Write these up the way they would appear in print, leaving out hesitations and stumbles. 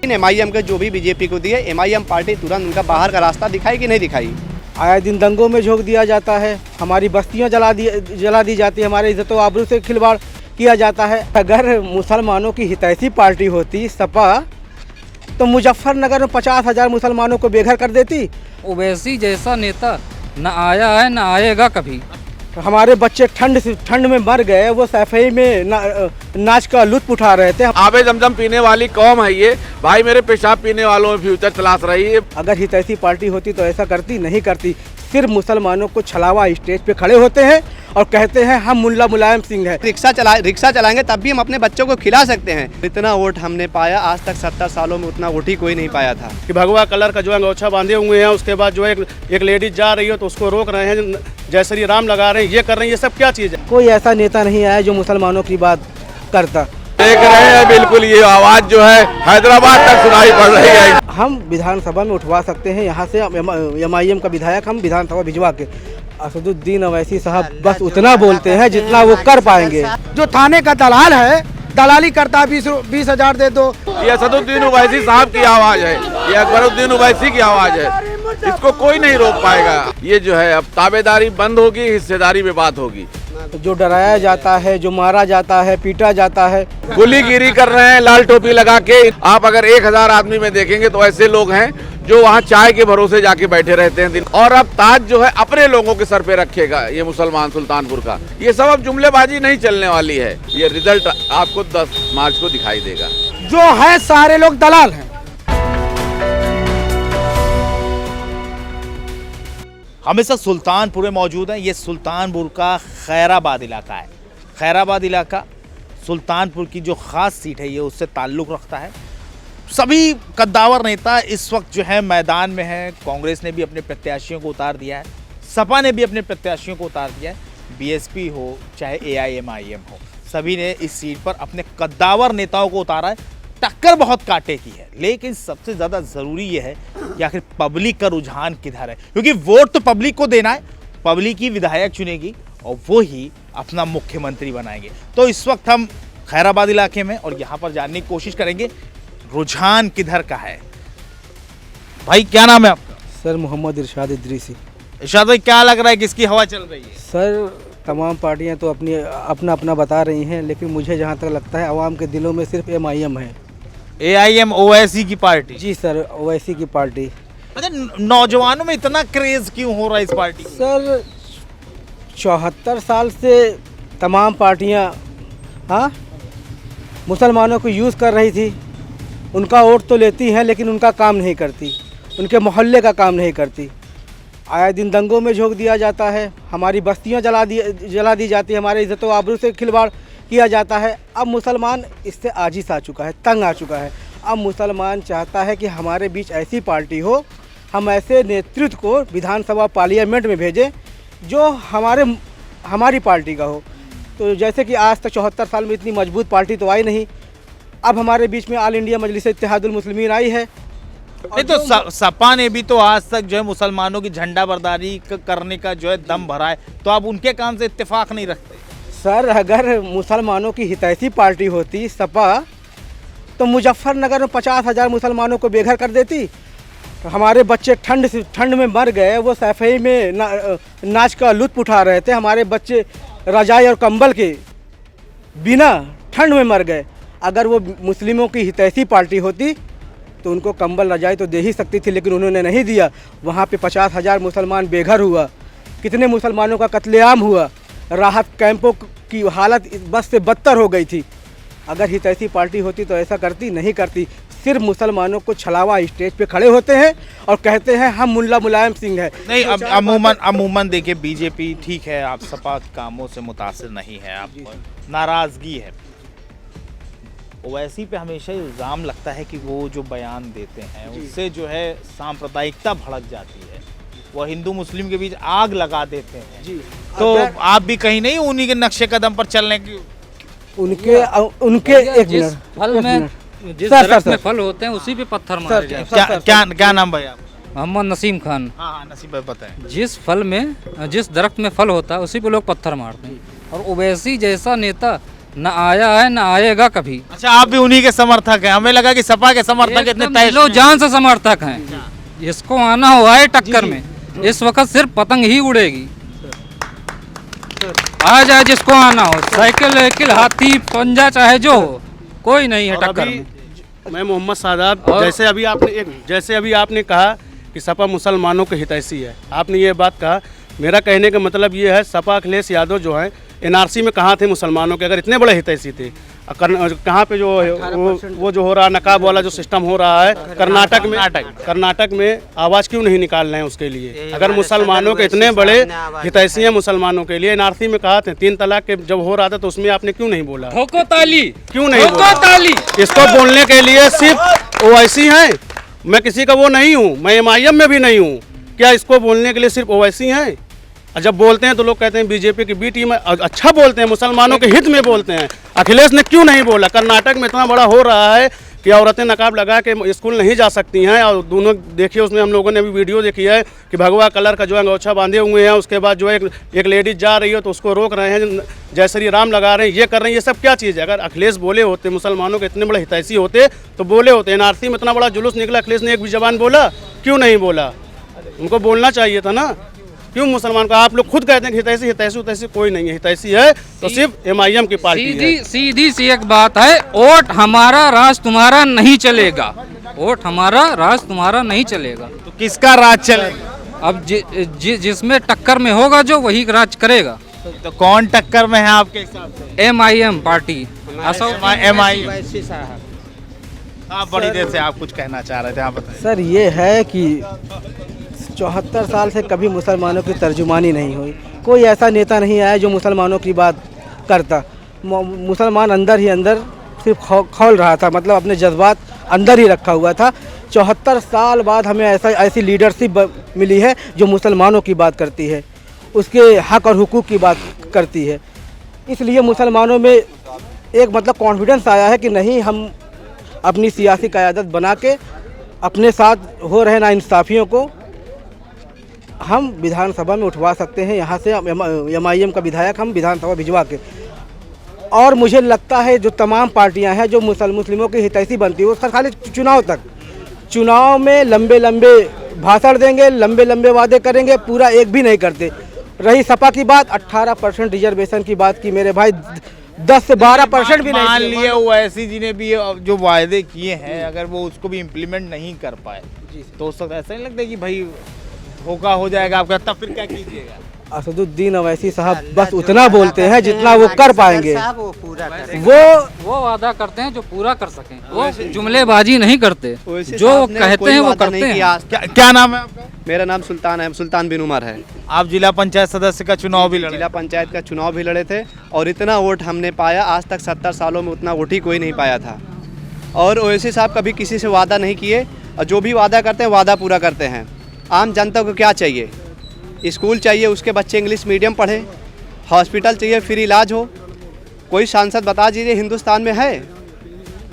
MIM के जो भी बीजेपी को दिए, एमआईएम पार्टी तुरंत उनका बाहर का रास्ता दिखाई कि नहीं दिखाई। आए दिन दंगों में झोंक दिया जाता है, हमारी बस्तियां जला दी जाती है, हमारे इज्जत व आबरू से खिलवाड़ किया जाता है। अगर मुसलमानों की हितैषी पार्टी होती सपा, तो मुजफ्फरनगर में 50,000 मुसलमानों को बेघर कर देती। ओवैसी जैसा नेता न आया है न आएगा कभी। हमारे बच्चे ठंड में मर गए, वो सफाई में नाच का लुत्फ उठा रहे थे। आबे जमजम पीने वाली कौम है ये भाई, मेरे पेशाब पीने वालों में फ्यूचर तलाश रही है। अगर हितैषी पार्टी होती तो ऐसा करती नहीं करती। सिर्फ मुसलमानों को छलावा स्टेज पे खड़े होते हैं और कहते हैं हम मुल्ला मुलायम सिंह हैं। रिक्शा चलाएंगे तब भी हम अपने बच्चों को खिला सकते हैं। इतना वोट हमने पाया, आज तक 70 सालों में उतना वोट ही कोई नहीं पाया था। कि भगवा कलर का जो अंगोछा बांधे हुए हैं, उसके बाद जो एक लेडीज जा रही हो तो उसको रोक रहे हैं, जय श्री राम लगा रहे हैं, ये कर रहे हैं, ये सब क्या चीज़ है? कोई ऐसा नेता नहीं आया जो मुसलमानों की बात करता। देख रहे हैं बिल्कुल ये आवाज जो है हैदराबाद तक सुनाई पड़ रही है। हम विधानसभा में उठवा सकते हैं, यहाँ से एमआईएम का विधायक हम विधानसभा भिजवा के। असदुद्दीन अवैसी साहब बस उतना बोलते हैं जितना वो कर पाएंगे। जो थाने का दलाल है, दलाली करता है, 20,000 दे दो। ये असदुद्दीन ओवैसी साहब की आवाज है, ये अकबरुद्दीन ओवैसी की आवाज है, इसको कोई नहीं रोक पाएगा। ये जो है अब ताबेदारी बंद होगी, हिस्सेदारी में बात होगी। जो डराया जाता है, जो मारा जाता है, पीटा जाता है, गुलीगिरी कर रहे हैं लाल टोपी लगा के। आप अगर 1000 आदमी में देखेंगे तो ऐसे लोग हैं जो वहाँ चाय के भरोसे जाके बैठे रहते हैं दिन। और अब ताज जो है अपने लोगों के सर पे रखेगा ये मुसलमान सुल्तानपुर का। ये सब अब जुमलेबाजी नहीं चलने वाली है, ये रिजल्ट आपको 10 मार्च को दिखाई देगा। जो है सारे लोग दलाल हैं। हम इस सुल्तानपुर में मौजूद हैं। ये सुल्तानपुर का खैराबाद इलाका है। खैराबाद इलाका सुल्तानपुर की जो ख़ास सीट है ये उससे ताल्लुक़ रखता है। सभी कद्दावर नेता इस वक्त जो है मैदान में हैं। कांग्रेस ने भी अपने प्रत्याशियों को उतार दिया है, सपा ने भी अपने प्रत्याशियों को उतार दिया है। बीएसपी हो चाहे एआईएमआईएम हो, सभी ने इस सीट पर अपने कद्दावर नेताओं को उतारा है। टक्कर बहुत कांटे की है, लेकिन सबसे ज़्यादा ज़रूरी ये है कि आखिर पब्लिक का रुझान किधर है, क्योंकि वोट तो पब्लिक को देना है। पब्लिक ही विधायक चुनेगी और वो ही अपना मुख्यमंत्री बनाएंगे। तो इस वक्त हम खैराबाद इलाके में और यहाँ पर जानने की कोशिश करेंगे रुझान किधर का है। भाई क्या नाम है आपका? सर मोहम्मद इरशाद इदरीसी। इरशाद भाई क्या लग रहा है, किसकी हवा चल रही है? सर तमाम पार्टियां तो अपना बता रही हैं, लेकिन मुझे जहां तक लगता है आवाम के दिलों में सिर्फ एमआईएम है। एआईएम ओवैसी की पार्टी? जी सर, ओवैसी की पार्टी। अच्छा, नौजवानों में इतना क्रेज क्यों हो रहा है इस पार्टी? सर 74 साल से तमाम पार्टियां मुसलमानों को यूज़ कर रही थी। उनका वोट तो लेती हैं लेकिन उनका काम नहीं करती, उनके मोहल्ले का काम नहीं करती। आए दिन दंगों में झोंक दिया जाता है, हमारी बस्तियां जला दी जाती है, हमारे इज्जत व आबरू से खिलवाड़ किया जाता है। अब मुसलमान इससे आजिज़ आ चुका है, तंग आ चुका है। अब मुसलमान चाहता है कि हमारे बीच ऐसी पार्टी हो, हम ऐसे नेतृत्व को विधानसभा पार्लियामेंट में भेजें जो हमारी पार्टी का हो। तो जैसे कि आज तक 74 साल में इतनी मजबूत पार्टी तो आई नहीं। अब हमारे बीच में ऑल इंडिया मजलिस इत्तेहादुल मुस्लिमीन आई है। नहीं तो सपा ने भी तो आज तक जो है मुसलमानों की झंडा बरदारी करने का जो है दम भरा है, तो आप उनके काम से इत्तेफाक नहीं रखते? सर अगर मुसलमानों की हितैषी पार्टी होती सपा, तो मुजफ्फरनगर में 50,000 मुसलमानों को बेघर कर देती। हमारे बच्चे ठंड में मर गए, वो सफाई में नाच का लुत्फ उठा रहे थे। हमारे बच्चे रजाई और कंबल के बिना ठंड में मर गए। अगर वो मुस्लिमों की हितैषी पार्टी होती तो उनको कंबल रजाई तो दे ही सकती थी, लेकिन उन्होंने नहीं दिया। वहाँ पे 50,000 मुसलमान बेघर हुआ, कितने मुसलमानों का कत्लेआम हुआ, राहत कैंपों की हालत बस से बदतर हो गई थी। अगर हितैषी पार्टी होती तो ऐसा करती नहीं करती। सिर्फ मुसलमानों को छलावा स्टेज पे खड़े होते हैं और कहते हैं हम मुल्ला मुलायम सिंह हैं। नहीं, अब अमूमन देखिए बीजेपी ठीक है, आप सपा कामों से मुतासिर नहीं है, आप नाराज़गी है। ओवैसी पे हमेशा इल्ज़ाम लगता है कि वो जो बयान देते हैं उससे जो है सांप्रदायिकता भड़क जाती है, वो हिंदू मुस्लिम के बीच आग लगा देते हैं जी। तो आप भी कहीं नहीं उन्हीं के नक्शे कदम पर चलने की उनके जिस दरख्त में फल होते हैं उसी पे पत्थर मारे जाते हैं। क्या नाम भाई आप? मोहम्मद नसीम खान। हाँ नसीम भाई बताएं। जिस दरख्त में फल होता है उसी पे लोग पत्थर मारते हैं। और ओवैसी जैसा नेता न आया है न आएगा कभी। अच्छा, आप भी उन्हीं के समर्थक हैं? हमें लगा कि सपा के समर्थक इतने तय लो जान से समर्थक हैं। इसको आना हुआ है टक्कर में, इस वक्त सिर्फ पतंग ही उड़ेगी। आ जाए जिसको आना हो, साइकिल वाइकिल हाथी पंजा चाहे जो हो, कोई नहीं है टक्कर में। मैं मोहम्मद सादात, जैसे अभी आपने कहा कि सपा मुसलमानों के हितैषी है, आपने ये बात कहा। मेरा कहने का मतलब ये है, सपा अखिलेश यादव जो है एनआरसी में कहाँ थे मुसलमानों के? अगर इतने बड़े हितैषी थे, कहाँ पे जो वो जो हो रहा नकाब वाला जो सिस्टम हो रहा है कर्नाटक में आवाज़ क्यों नहीं निकाल रहे हैं उसके लिए? अगर मुसलमानों के इतने बड़े हितैषी हैं मुसलमानों के लिए, एनआरसी में कहा थे 3 तलाक के जब हो रहा था तो उसमें आपने क्यों नहीं बोला? ठोको ताली, क्यों नहीं ठोको ताली। इसको बोलने के लिए सिर्फ ओवैसी हैं? मैं किसी का वो नहीं हूँ, मैं MIM में भी नहीं हूँ। क्या इसको बोलने के लिए सिर्फ ओवैसी हैं? और जब बोलते हैं तो लोग कहते हैं बीजेपी की बी टीम है। अच्छा बोलते हैं, मुसलमानों के हित में बोलते हैं। अखिलेश ने क्यों नहीं बोला? कर्नाटक में इतना बड़ा हो रहा है कि औरतें नकाब लगा के स्कूल नहीं जा सकती हैं, और दोनों देखिए उसमें हम लोगों ने भी वीडियो देखी है कि भगवा कलर का जो है अंगोछा बांधे हुए हैं, उसके बाद जो है एक लेडीज जा रही है तो उसको रोक रहे हैं, जय श्री राम लगा रहे हैं, ये कर रहे हैं। ये सब क्या चीज़ है? अगर अखिलेश बोले होते, मुसलमानों के इतने बड़े हितैषी होते तो बोले होते। एनआरसी में इतना बड़ा जुलूस निकला, अखिलेश ने एक भी जबान बोला? क्यों नहीं बोला? उनको बोलना चाहिए था ना। क्यों मुसलमान को आप लोग खुद कहते हैं कि हितैषी कोई नहीं है, हितैषी है तो सिर्फ MIM की पार्टी है। सीधी सी एक बात है, वोट हमारा राज तुम्हारा नहीं चलेगा। वोट हमारा राज तुम्हारा नहीं चलेगा। तो किसका राज चलेगा? अब जिसमें टक्कर में होगा जो वही राज करेगा। तो कौन टक्कर में है आपके हिसाब से? MIM party. MIM। आप बड़ी देर से आप कुछ कहना चाह रहे थे, आप बताइए। सर ये है कि 74 साल से कभी मुसलमानों की तर्जुमानी नहीं हुई। कोई ऐसा नेता नहीं आया जो मुसलमानों की बात करता। मुसलमान अंदर ही अंदर सिर्फ खौल रहा था, मतलब अपने जज्बात अंदर ही रखा हुआ था। 74 साल बाद हमें ऐसी लीडरशिप मिली है जो मुसलमानों की बात करती है, उसके हक और हुकूक की बात करती है। इसलिए मुसलमानों में एक मतलब कॉन्फिडेंस आया है कि नहीं, हम अपनी सियासी क़यादत बना के अपने साथ हो रहे नाइंसाफ़ियों को हम विधानसभा में उठवा सकते हैं। यहाँ से MIM का विधायक हम विधानसभा भिजवा के, और मुझे लगता है जो तमाम पार्टियां हैं जो मुस्लिमों की हितैषी बनती है, वो खाली चुनाव में लंबे लंबे भाषण देंगे, लंबे लंबे वादे करेंगे, पूरा एक भी नहीं करते। रही सपा की बात, 18% रिजर्वेशन की बात की मेरे भाई, 10 से 12% भी नहीं। मान लिए ओवैसी जी ने भी जो वायदे किए हैं, अगर वो उसको भी इम्प्लीमेंट नहीं कर पाए तो उस वक्त ऐसा नहीं लगता कि भाई धोखा हो जाएगा आपका, तब फिर क्या कीजिएगा? असदुद्दीन ओवैसी साहब बस उतना बोलते हैं जितना वो कर पाएंगे। वो वादा करते हैं जो पूरा कर सकें, वो जुमलेबाजी नहीं करते, जो कहते हैं वो करते हैं। क्या नाम है आपका? मेरा नाम सुल्तान बिन उमर है। आप जिला पंचायत सदस्य का चुनाव भी लड़े? जिला पंचायत का चुनाव भी लड़े थे, और इतना वोट हमने पाया, आज तक 70 सालों में उतना वोट ही कोई नहीं पाया था। और ओवैसी साहब कभी किसी से वादा नहीं किए, और जो भी वादा करते हैं वादा पूरा करते हैं। आम जनता को क्या चाहिए? स्कूल चाहिए, उसके बच्चे इंग्लिश मीडियम पढ़ें, हॉस्पिटल चाहिए, फ्री इलाज हो। कोई सांसद बता दीजिए हिंदुस्तान में है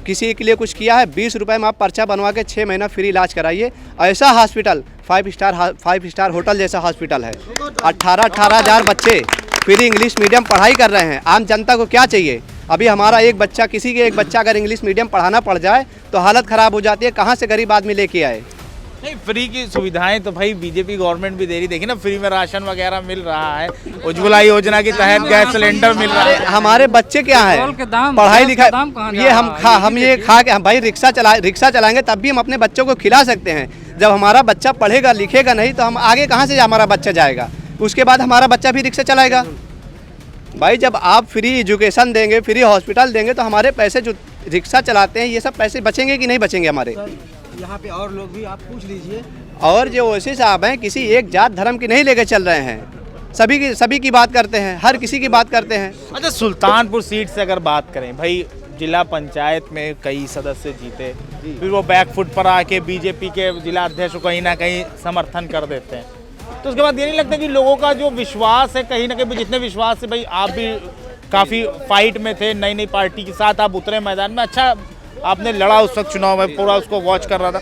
किसी के लिए कुछ किया है? 20 रुपये में आप पर्चा बनवा के 6 महीना फ्री इलाज कराइए। ऐसा हॉस्पिटल 5 स्टार होटल जैसा हॉस्पिटल है। 18 हज़ार बच्चे फ्री इंग्लिश मीडियम पढ़ाई कर रहे हैं। आम जनता को क्या चाहिए? अभी हमारा एक बच्चा, किसी के एक बच्चा अगर इंग्लिश मीडियम पढ़ाना पड़ जाए तो हालत ख़राब हो जाती है। कहाँ से गरीब आदमी लेके आए? नहीं, फ्री की सुविधाएं तो भाई बीजेपी गवर्नमेंट भी दे रही। देखिए ना, फ्री में राशन वगैरह मिल रहा है, उज्ज्वला योजना के तहत गैस सिलेंडर मिल रहा है। हमारे बच्चे क्या है, पढ़ाई लिखाई, ये हम ये खा के भाई रिक्शा चलाएंगे तब भी हम अपने बच्चों को खिला सकते हैं। जब हमारा बच्चा पढ़ेगा लिखेगा नहीं तो हम आगे कहाँ से हमारा बच्चा जाएगा? उसके बाद हमारा बच्चा भी रिक्शा चलाएगा। भाई जब आप फ्री एजुकेशन देंगे, फ्री हॉस्पिटल देंगे तो हमारे पैसे जो रिक्शा चलाते हैं ये सब पैसे बचेंगे कि नहीं बचेंगे हमारे? यहाँ पे और लोग भी आप पूछ लीजिए। और जो ओवैसी साहब हैं किसी एक जात धर्म की नहीं लेके चल रहे हैं, सभी की बात करते हैं, हर किसी की बात करते हैं। अच्छा, सुल्तानपुर सीट से अगर बात करें, भाई जिला पंचायत में कई सदस्य जीते, फिर वो बैकफुट पर आके बीजेपी के जिला अध्यक्ष को कहीं ना कहीं समर्थन कर देते हैं, तो उसके बाद ये नहीं लगता कि लोगों का जो विश्वास है कहीं ना कहीं, जितने विश्वास से भाई आप भी काफ़ी फाइट में थे, नई नई पार्टी के साथ आप उतरे मैदान में, अच्छा आपने लड़ा उस वक्त चुनाव में, पूरा उसको वॉच कर रहा था,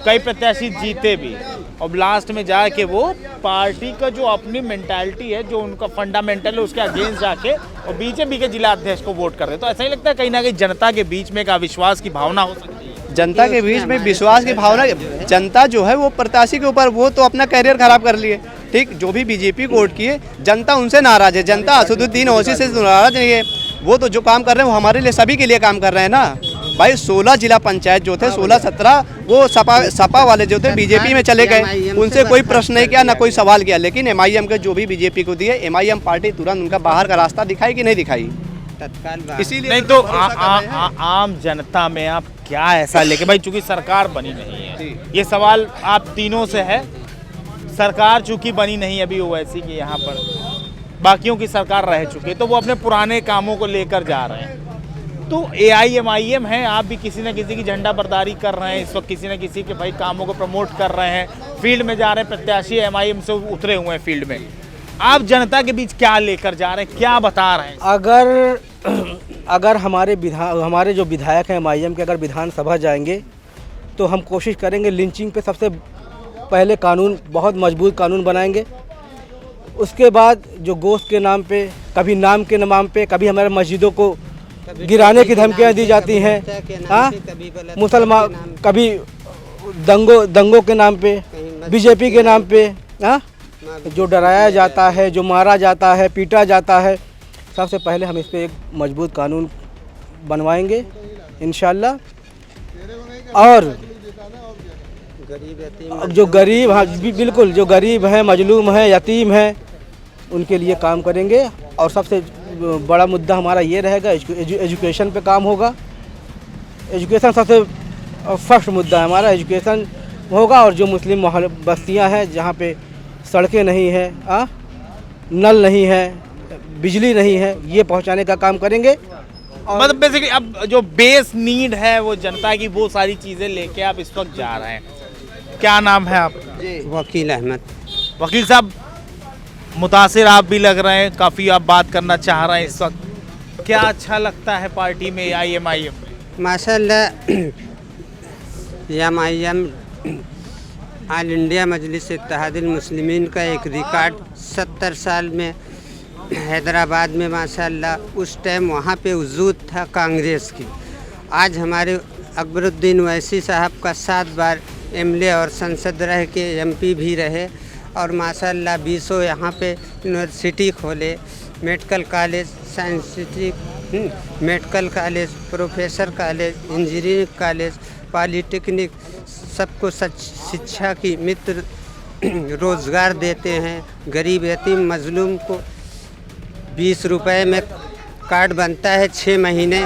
कई प्रत्याशी जीते भी, और लास्ट में जाके वो पार्टी का जो अपनी मेंटालिटी है, जो उनका फंडामेंटल है, उसके अगेंस्ट जाके और बीजेपी के जिला अध्यक्ष को वोट कर रहे हैं। तो ऐसा ही लगता है कहीं ना कहीं जनता के बीच में एक अविश्वास की भावना हो सकती है। जनता के बीच में विश्वास की भावना, जनता जो है वो प्रत्याशी के ऊपर वो तो अपना करियर खराब कर लिए। ठीक, जो भी बीजेपी को वोट किए जनता उनसे नाराज है, जनता असदुद्दीन ओवैसी से नाराज नहीं है। वो तो जो काम कर रहे हैं वो हमारे लिए, सभी के लिए काम कर रहे हैं ना भाई। 16 जिला पंचायत जो थे, 16-17 वो सपा वाले जो थे बीजेपी में चले गए, उनसे कोई प्रश्न नहीं किया, ना कोई सवाल किया। लेकिन MIM के जो भी बीजेपी को दिए, MIM पार्टी तुरंत उनका बाहर का रास्ता दिखाई कि नहीं दिखाई, इसीलिए नहीं तो आम जनता में आप क्या ऐसा लेके, भाई चूंकि सरकार बनी नहीं है, ये सवाल आप तीनों से है। सरकार चूंकि बनी नहीं अभी ओवैसी की यहाँ पर, बाकियों की सरकार रह चुकी है, तो वो अपने पुराने कामों को लेकर जा रहे हैं। तो AIMIM है, आप भी किसी न किसी की झंडा बरदारी कर रहे हैं इस वक्त, किसी न किसी के भाई कामों को प्रमोट कर रहे हैं, फील्ड में जा रहे हैं, प्रत्याशी MIM से उतरे हुए हैं फील्ड में। आप जनता के बीच क्या लेकर जा रहे हैं, क्या बता रहे हैं? अगर हमारे जो विधायक हैं MIM के अगर विधानसभा जाएंगे तो हम कोशिश करेंगे लिंचिंग पे सबसे पहले कानून, बहुत मजबूत कानून बनाएंगे। उसके बाद जो गोश्त के नाम पे, कभी नाम के नाम पे, कभी हमारे मस्जिदों को गिराने की धमकियां दी जाती हैं, हाँ, मुसलमान, कभी दंगों के नाम पे, बीजेपी के नाम पे, हाँ, जो डराया जाता है, जो मारा जाता है, पीटा जाता है, सबसे पहले हम इस पे एक मजबूत कानून बनवाएंगे इंशाल्लाह। और जो गरीब, हाँ बिल्कुल, जो गरीब हैं, मजलूम हैं, यतीम हैं, उनके लिए काम करेंगे। और सबसे बड़ा मुद्दा हमारा ये रहेगा, एजुकेशन पे काम होगा। एजुकेशन सबसे फर्स्ट मुद्दा है हमारा, एजुकेशन होगा। और जो मुस्लिम मोहल्ले बस्तियां हैं जहाँ पे सड़कें नहीं हैं, नल नहीं है, बिजली नहीं है, ये पहुंचाने का काम करेंगे। मतलब बेसिकली अब जो बेस नीड है वो जनता की, वो सारी चीज़ें लेके आप इस वक्त जा रहे हैं। क्या नाम है आप? वकील अहमद। वकील साहब, मुतासिर आप भी लग रहे हैं, काफ़ी आप बात करना चाह रहे हैं इस वक्त। क्या अच्छा लगता है पार्टी में AIMIM? माशाल्लाह MIM ऑल इंडिया मजलिस इत्तेहादुल मुस्लिमीन का एक रिकॉर्ड 70 साल में हैदराबाद में माशाल्लाह उस टाइम वहाँ पे वजूद था कांग्रेस की। आज हमारे अकबरुद्दीन ओवैसी साहब का 7 बार MLA और संसद रह के MP भी रहे और माशाल्लाह 20 यहाँ पे यूनिवर्सिटी खोले, medical college, science city, medical college, professor college, engineering college, polytechnic, सबको शिक्षा की मित्र रोज़गार देते हैं। गरीब यतीम मजलूम को 20 रुपए में कार्ड बनता है, 6 महीने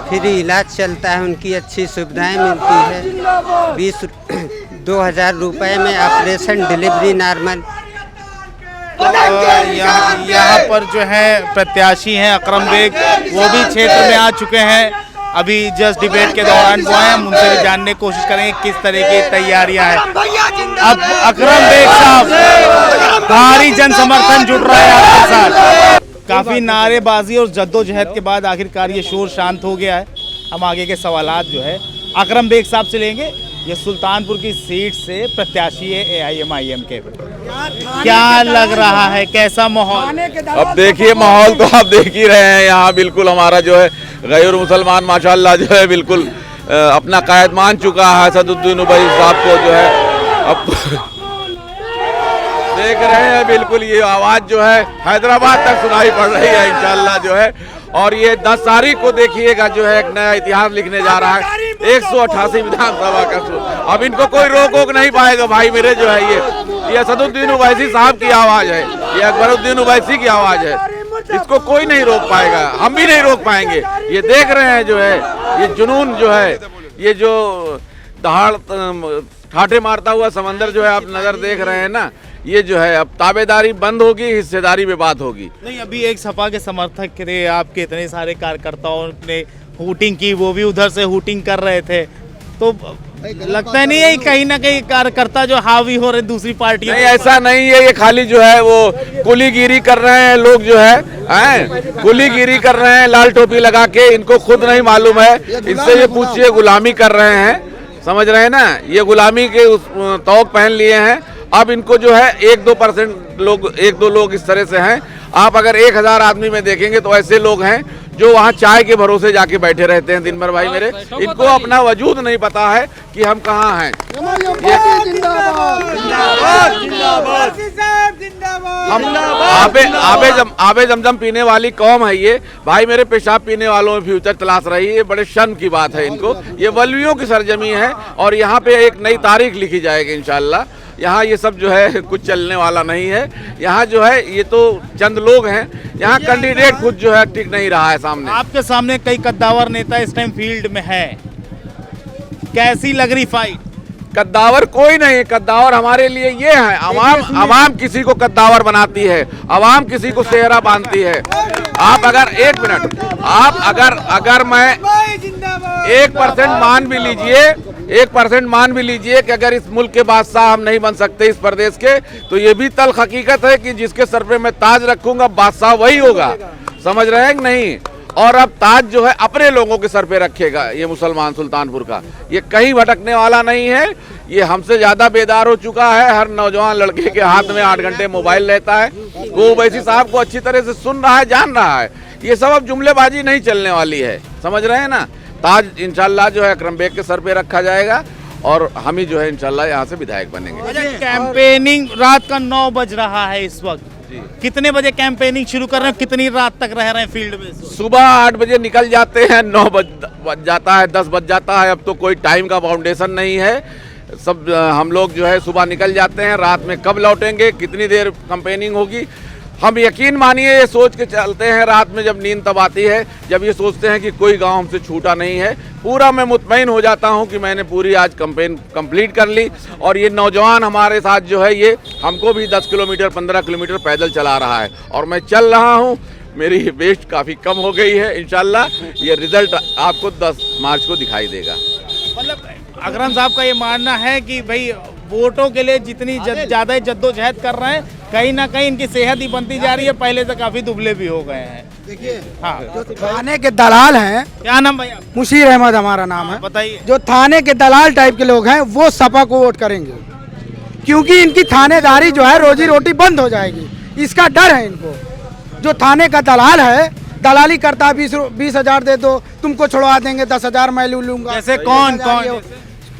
फ्री इलाज चलता है, उनकी अच्छी सुविधाएं मिलती है। 2000 रुपए में ऑपरेशन, डिलीवरी नॉर्मल। यहाँ पर जो है प्रत्याशी हैं अकरम बेग, वो भी क्षेत्र में आ चुके हैं। अभी जस्ट डिबेट के दौरान वो हैं, हम उनसे भी जानने की कोशिश करेंगे किस तरह की तैयारियां हैं। अब अकरम बेग साहब, भारी जन समर्थन जुट रहा है आपके साथ। काफ़ी नारेबाजी और जद्दोजहद के बाद आखिरकार ये शोर शांत हो गया है। हम आगे के सवालात जो है अकरम बेग साहब से लेंगे। ये सुल्तानपुर की सीट से प्रत्याशी है AIMIM के। क्या लग रहा है, कैसा माहौल? अब देखिए, माहौल तो आप देख ही रहे हैं। यहाँ बिल्कुल हमारा जो है गैर मुसलमान माशाल्लाह जो है बिल्कुल अपना कायद मान चुका है असदुद्दीन ओवैसी साहब को जो है। अब देख रहे हैं बिल्कुल ये आवाज़ जो है हैदराबाद तक सुनाई पड़ रही है इंशाल्लाह जो है। और ये 10 तारीख को देखिएगा जो है एक नया इतिहास लिखने जा रहा है। 188 विधानसभा का, अब इनको कोई रोक नहीं पाएगा भाई मेरे जो है। ये असदुद्दीन ओवैसी साहब की आवाज़ है, ये अकबरुद्दीन ओवैसी की आवाज़ है। इसको कोई नहीं रोक पाएगा, हम भी नहीं रोक पाएंगे। ये देख रहे हैं जो है ये जुनून जो है, ये जो दहाड़ ठाठे मारता हुआ समंदर जो है आप नज़र देख रहे हैं ना, ये जो है अब ताबेदारी बंद होगी, हिस्सेदारी में बात होगी। नहीं, अभी एक सपा के समर्थक थे आपके, इतने सारे कार्यकर्ताओं ने हूटिंग की, वो भी उधर से हूटिंग कर रहे थे, तो लगता नहीं है कहीं ना कहीं कार्यकर्ता जो हावी हो रहे दूसरी पार्टी? नहीं, ऐसा नहीं है। ये खाली जो है वो कुलीगिरी कर रहे हैं लोग जो है कुलीगिरी कर रहे हैं लाल टोपी लगा के। इनको खुद नहीं मालूम है, इनसे ये पूछिए गुलामी कर रहे हैं। समझ रहे हैं ना, ये गुलामी के तौक पहन लिए हैं। अब इनको जो है 1-2% लोग, 1-2 लोग इस तरह से हैं। आप अगर 1000 आदमी में देखेंगे तो ऐसे लोग हैं जो वहाँ चाय के भरोसे जाके बैठे रहते हैं दिन भर। भाई मेरे, इनको अपना वजूद नहीं पता है कि हम कहाँ हैं। हम आबे जमजम पीने वाली कौम है ये। भाई मेरे, पेशाब पीने वालों में फ्यूचर तलाश रही है, ये बड़े शर्म की बात है इनको। ये वलियों की सरजमी है और यहाँ पे एक नई तारीख लिखी जाएगी इंशाल्लाह। यहाँ ये सब जो है कुछ चलने वाला नहीं है। यहाँ जो है ये तो चंद लोग हैं, यहाँ कैंडिडेट खुद जो है टिक नहीं रहा है सामने। आपके सामने कई कद्दावर नेता इस टाइम फील्ड में है, कैसी लग रही फाइट? कद्दावर कोई नहीं, कद्दावर हमारे लिए ये है, अवाम किसी को कद्दावर बनाती है, अवाम किसी को सेहरा बांधती है। आप अगर 1 मिनट, आप अगर मैं 1% मान भी लीजिए, 1% मान भी लीजिए कि अगर इस मुल्क के बादशाह हम नहीं बन सकते इस प्रदेश के, तो ये भी तल्ख हकीकत है कि जिसके सर पे मैं ताज रखूंगा बादशाह वही होगा। समझ रहे हैं कि नहीं? और अब ताज जो है अपने लोगों के सर पे रखेगा ये मुसलमान सुल्तानपुर का। ये कहीं भटकने वाला नहीं है। ये हमसे ज्यादा बेदार हो चुका है। हर नौजवान लड़के के हाथ में 8 घंटे मोबाइल रहता है। वो ओवैसी साहब को अच्छी तरह से सुन रहा है, जान रहा है। ये सब अब जुमलेबाजी नहीं चलने वाली है, समझ रहे हैं ना। ताज इंशाल्लाह जो है अकरम बेग के सर पे रखा जाएगा और हम ही जो है इंशाल्लाह यहाँ से विधायक बनेंगे। कैंपेनिंग रात का 9 बज रहा है इस वक्त, कितने बजे कैंपेनिंग शुरू कर रहे हैं, कितनी रात तक रह रहे हैं फील्ड में? सुबह 8 बजे निकल जाते हैं, 9 बज जाता है, 10 बज जाता है। अब तो कोई टाइम का फाउंडेशन नहीं है। सब हम लोग जो है सुबह निकल जाते हैं, रात में कब लौटेंगे, कितनी देर कैंपेनिंग होगी, हम यकीन मानिए ये सोच के चलते हैं। रात में जब नींद तब आती है जब ये सोचते हैं कि कोई गांव हमसे छूटा नहीं है। पूरा मैं मुतमईन हो जाता हूं कि मैंने पूरी आज कैंपेन कंप्लीट कर ली। और ये नौजवान हमारे साथ जो है ये हमको भी 10 किलोमीटर 15 किलोमीटर पैदल चला रहा है और मैं चल रहा हूं। मेरी वेस्ट काफ़ी कम हो गई है। इंशाल्लाह ये रिजल्ट आपको 10 मार्च को दिखाई देगा। मतलब अकरम साहब का ये मानना है कि भाई वोटों के लिए जितनी ज़्यादा जद्दोजहद कर रहे हैं, कहीं ना कहीं इनकी सेहत ही बनती जा रही है, पहले से काफ़ी दुबले भी हो गए हैं। देखिए, हाँ, जो थाने के दलाल हैं, क्या नाम भैया? मुशीर अहमद हमारा नाम है। बताइए। जो थाने के दलाल टाइप के लोग हैं वो सपा को वोट करेंगे, क्योंकि इनकी थानेदारी जो है रोजी रोटी बंद हो जाएगी, इसका डर है इनको। जो थाने का दलाल है, दलाली करता है, 20,000 दे दो तुमको छुड़वा देंगे, 10,000 मैं लूंगा। जैसे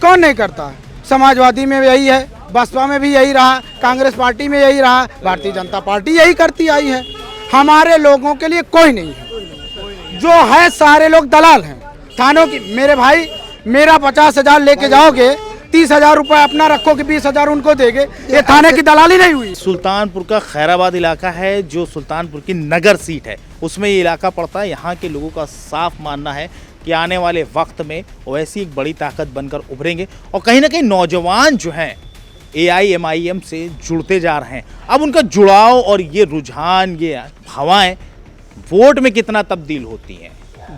कौन नहीं करता है? समाजवादी में यही है, बसपा में भी यही रहा, कांग्रेस पार्टी में यही रहा, भारतीय जनता पार्टी यही करती आई है। हमारे लोगों के लिए कोई नहीं है, जो है सारे लोग दलाल हैं थानों की। मेरे भाई, मेरा 50,000 लेके जाओगे, 30,000 रुपए अपना रखो कि 20,000 उनको देंगे, ये थाने की दलाली नहीं हुई। सुल्तानपुर का खैराबाद इलाका है जो सुल्तानपुर की नगर सीट है, उसमें ये इलाका पड़ता है। यहाँ के लोगों का साफ मानना है कि आने वाले वक्त में वैसी एक बड़ी ताकत बनकर उभरेंगे और कहीं ना कहीं नौजवान जो हैं AIMIM से जुड़ते जा रहे हैं। अब उनका जुड़ाव और ये रुझान, ये हवाएं वोट में कितना तब्दील होती हैं,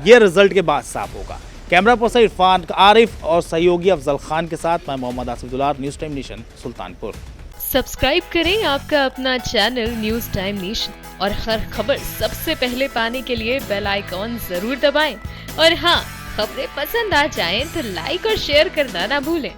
ये रिजल्ट के बाद साफ होगा। कैमरा पर्सन इरफान आरिफ और सहयोगी अफजल खान के साथ मैं मोहम्मद आसिफ दुलार, news time nation, Sultanpur. Subscribe करें आपका अपना चैनल न्यूज़ टाइम नेशन और हर खबर सबसे पहले पाने के लिए बेल आइकॉन जरूर दबाएं। और हाँ, खबरें पसंद आ जाएं तो लाइक और शेयर करना ना भूलें।